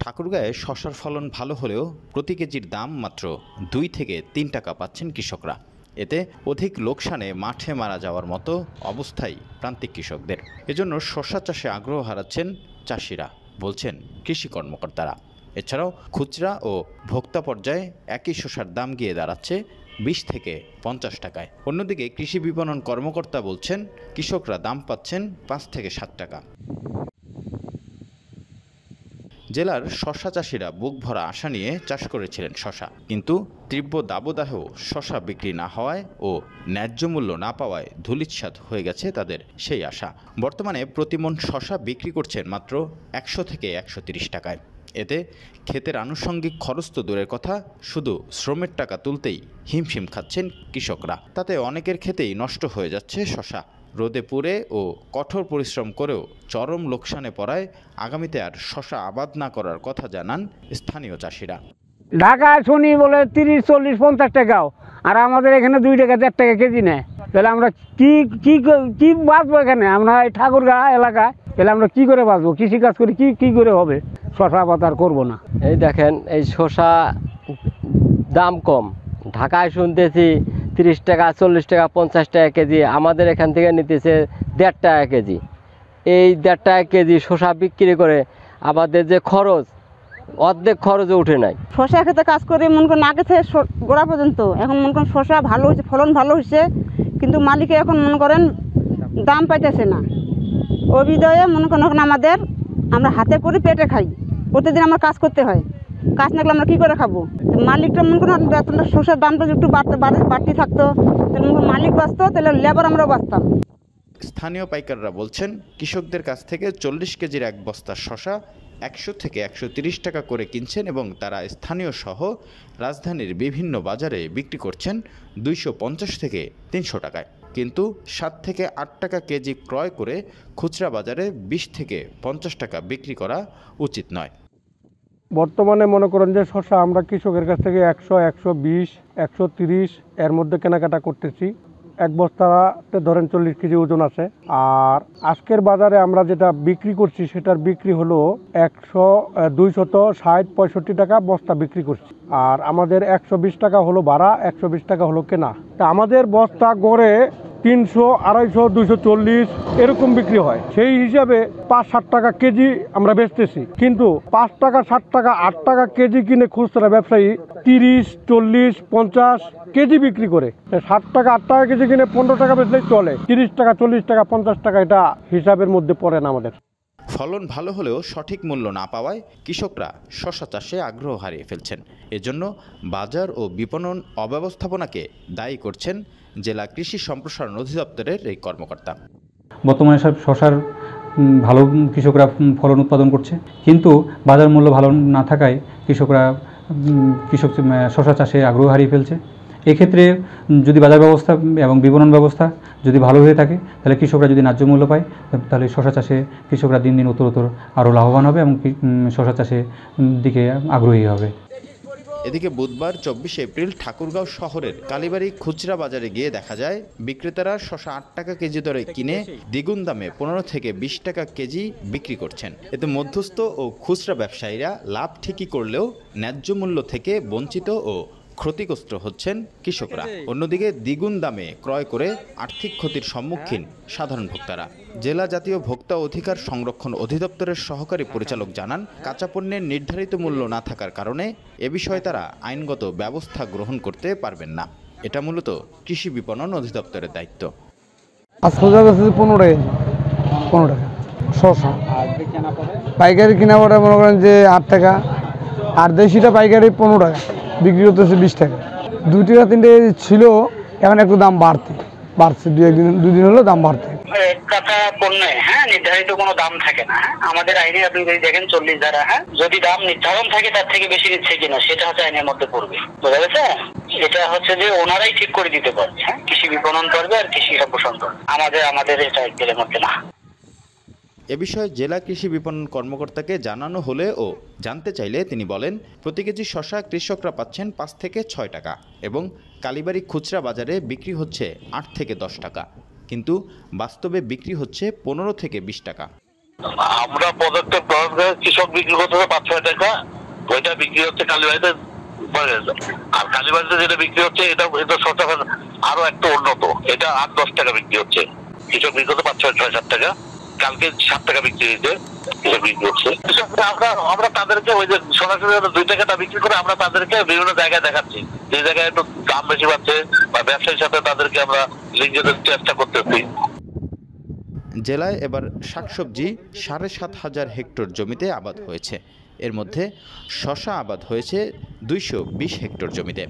ঠাকুরগাঁয়ে শশার ফলন ভালো হলেও প্রতি কেজির দাম মাত্র 2 থেকে 3 টাকা পাচ্ছেন কৃষকরা। এতে অধিক লোকসানে মাঠে মারা যাওয়ার মতো অবস্থায় প্রান্তিক কৃষকদের। এজন্য শশা চাষে আগ্রহ হারাচ্ছেন চাষিরা, বলছেন কৃষি কর্মকর্তারা। এছাড়াও খুচরা ও ভোক্তা পর্যায়ে একই শশার দাম গিয়ে দাঁড়াচ্ছে 20 থেকে 50 টাকায়। অন্যদিকে কৃষি বিপণন কর্মকর্তা বলছেন কৃষকরা দাম পাচ্ছেন 5 থেকে 7 টাকা। জেলার শশা চাষিরা বুক ভরা আশা নিয়ে চাষ করেছিলেন শশা, কিন্তু তীব্র দাবদাহেও শশা বিক্রি না হওয়ায় ও ন্যায্য মূল্য না পাওয়ায় ধূলিসাৎ হয়ে গেছে তাদের সেই আশা। বর্তমানে প্রতিমণ শশা বিক্রি করছেন মাত্র 100 থেকে 130 টাকায়। এতে ক্ষেতের আনুষঙ্গিক খরচ তো দূরের কথা, শুধু শ্রমের টাকা তুলতেই হিমশিম খাচ্ছেন কৃষকরা। তাতে অনেকের ক্ষেতেই নষ্ট হয়ে যাচ্ছে শশা। রোদে পুড়ে ও কঠোর পরিশ্রম করেও চরম লোকসানে পড়ায় আগামীতে আর শশা আবাদ না করার কথা জানান স্থানীয় চাষিরা। ঢাকায় শুনি বলে 30, 40, 50 টাকাও, আর আমাদের এখানে 2 টাকা 1.5 টাকা কেজি নেয়। তাহলে আমরা কি বাঁচবো এখানে? আমরা এই ঠাকুরগাঁ এলাকায় তাহলে আমরা কি করে বাঁচবো? কৃষিকাজ করি কি করে হবে? শশা আবাদ আর করবো না। এই দেখেন, এই শশা দাম কম। ঢাকায় শুনতেছি 30 টাকা, 40 টাকা, 50 টাকা কেজি। আমাদের এখান থেকে নিতেছে 1.5 টাকা কেজি। এই 1.5 টাকা কেজি শশা বিক্রি করে আমাদের যে খরচ, অর্ধেক খরচে উঠে নাই। শশা খেতে কাজ করে মনে করেন আগে থেকে গোড়া পর্যন্ত এখন মনে করেন শশা ভালো হয়েছে, ফলন ভালো হয়েছে, কিন্তু মালিকে এখন মনে করেন দাম পাইতেছে না। ওই বিধয়ে মনে করেন এখন আমরা হাতে করে পেটে খাই, প্রতিদিন আমার কাজ করতে হয়। কাজ না করলে আমরা কী করে খাবো? মালিকটা মনে করেন বেতনটা শসার দামটা একটু বাড়তি থাকতো, তাহলে মনে করেন মালিক বাঁচতো, তাহলে লেবার আমরাও বাঁচতাম। স্থানীয় পাইকাররা বলছেন কৃষকদের কাছ থেকে 40 কেজির এক বস্তা শশা 100 থেকে 130 টাকা করে কিনছেন এবং তারা স্থানীয় সহ রাজধানীর বিভিন্ন বাজারে বিক্রি করছেন 250 থেকে 300 টাকায়। কিন্তু 7 থেকে 8 টাকা কেজি ক্রয় করে খুচরা বাজারে 20 থেকে 50 টাকা বিক্রি করা উচিত নয়। বর্তমানে মনে করেন যে শশা আমরা কৃষকের কাছ থেকে 100, 120, 130 এর মধ্যে কেনাকাটা করতেছি। এক বস্তাতে ধরেন 40 কেজি ওজন আছে। আর আজকের বাজারে আমরা যেটা বিক্রি করছি সেটার বিক্রি হলো 260-65 টাকা বস্তা বিক্রি করছি। আর আমাদের 120 টাকা হলো ভাড়া, 120 টাকা হলো কেনা। তা আমাদের বস্তা গড়ে 300, 250, 240 এরকম বিক্রি হয়। সেই হিসাবে 5-7 টাকা কেজি আমরা বেচতেছি, কিন্তু 5 টাকা, 7 টাকা, 8 টাকা কেজি কিনে খুচরা ব্যবসায়ী 30, 40, 50 কেজি বিক্রি করে। 7 টাকা, 8 টাকা কেজি কিনে 15 টাকা বেচলেই চলে। 30 টাকা, 40 টাকা, 50 টাকা এটা হিসাবের মধ্যে পড়ে না আমাদের। ফলন ভালো হলেও সঠিক মূল্য না পাওয়ায় কৃষকরা শশা চাষে আগ্রহ হারিয়ে ফেলছেন। এজন্য বাজার ও বিপণন অব্যবস্থাপনাকে দায়ী করছেন জেলা কৃষি সম্প্রসারণ অধিদপ্তরের এই কর্মকর্তা। বর্তমানে সব শশার ভালো কৃষকরা ফলন উৎপাদন করছে, কিন্তু বাজার মূল্য ভালো না থাকায় কৃষক শশা চাষে আগ্রহ হারিয়ে ফেলছে। এক্ষেত্রে যদি বাজার ব্যবস্থা এবং বিপণন ব্যবস্থা যদি ভালো হয়ে থাকে, তাহলে কৃষকরা যদি ন্যায্য মূল্য পায়, তাহলে শশা চাষে কৃষকরা দিন দিন উত্তরোত্তর আরও লাভবান হবে এবং শশা চাষের দিকে আগ্রহী হবে। এদিকে বুধবার 24 এপ্রিল ঠাকুরগাঁও শহরের কালীবাড়ি খুচরা বাজারে গিয়ে দেখা যায় বিক্রেতারা শশা 8 টাকা কেজি দরে কিনে দ্বিগুণ দামে 15 থেকে 20 টাকা কেজি বিক্রি করছেন। এতে মধ্যস্থ ও খুচরা ব্যবসায়ীরা লাভ ঠিকই করলেও ন্যায্য মূল্য থেকে বঞ্চিত ও ক্ষতিগ্রস্ত হচ্ছেন কৃষকরা। অন্যদিকে দ্বিগুণ দামে ক্রয় করে আর্থিক ক্ষতির সম্মুখীন সাধারণ ভোক্তারা। জেলা জাতীয় ভোক্তা অধিকার সংরক্ষণ অধিদপ্তরের সহকারী পরিচালক জানান, কাঁচা পণ্যের নির্ধারিত মূল্য না থাকার কারণে এ বিষয়ে তারা আইনগত ব্যবস্থা গ্রহণ করতে পারবেন না। এটা মূলত কৃষি বিপণন অধিদপ্তরের দায়িত্ব। শশা পাইকারি কিনা পড়ে মনে করেন যে 8 টাকা, আর দেশিটা পাইকারি 15 টাকা বিক্রি করতেছে 20 টাকা। 2 টাকা 3 টাকা ছিল, এখন একটু দাম বাড়ছে, দুদিন হলো দাম বাড়তে। কাঁচা পণ্যে নির্ধারিত কোনো দাম থাকে না। আমাদের আইনে আপনি যদি দেখেন 40 ধারা, যদি দাম নির্ধারণ থাকে তার থেকে বেশি নিচ্ছে কিনা সেটা হচ্ছে আইনের মধ্যে পড়বে। বোঝা গেছে? এটা হচ্ছে যে ওনারাই ঠিক করে দিতে পারবে। কৃষি বিপণন করবে আর কৃষি সম্প্রসারণ করবে, আমাদের এটা একদিনের মধ্যে না। এ বিষয়ে জেলা কৃষি বিপণন কর্মকর্তাকে জানানো হলে ও জানতে চাইলে তিনি বলেন, প্রতি কেজি শশা কৃষকরা পাচ্ছেন 5 থেকে 6 টাকা এবং কালীবাড়ি খুচরা বাজারে বিক্রি হচ্ছে 8 থেকে 10 টাকা, কিন্তু বাস্তবে বিক্রি হচ্ছে 15 থেকে 20 টাকা। আমরা পদক্ষেপ গ্রহণ করে কৃষক বিক্রি করতে 5-6 টাকা, ওইটা বিক্রি হচ্ছে কালীবাড়িতে, আর কালীবাড়িতে যেটা বিক্রি হচ্ছে এটা শসা আরো একটা উন্নত, এটা 8-10 টাকা বিক্রি হচ্ছে। কৃষক বিক্রি করতে 5-6-7 টাকা, কালকে 7 টাকা বিক্রি হয়েছে, কৃষক বিক্রি হচ্ছে। আমরা তাদেরকে ওই যে সরাসরি 2 টাকাটা বিক্রি করে আমরা তাদেরকে বিভিন্ন জায়গায় দেখাচ্ছি, যে জায়গায় একটু দাম বেশি পাচ্ছে বা ব্যবসায়ীর সাথে তাদেরকে আমরা লিঙ্ক দিতে চেষ্টা করতেছি। জেলায় এবার শাকসবজি 7,500 হেক্টর জমিতে আবাদ হয়েছে। এর মধ্যে শসা আবাদ হয়েছে 220 হেক্টর জমিতে।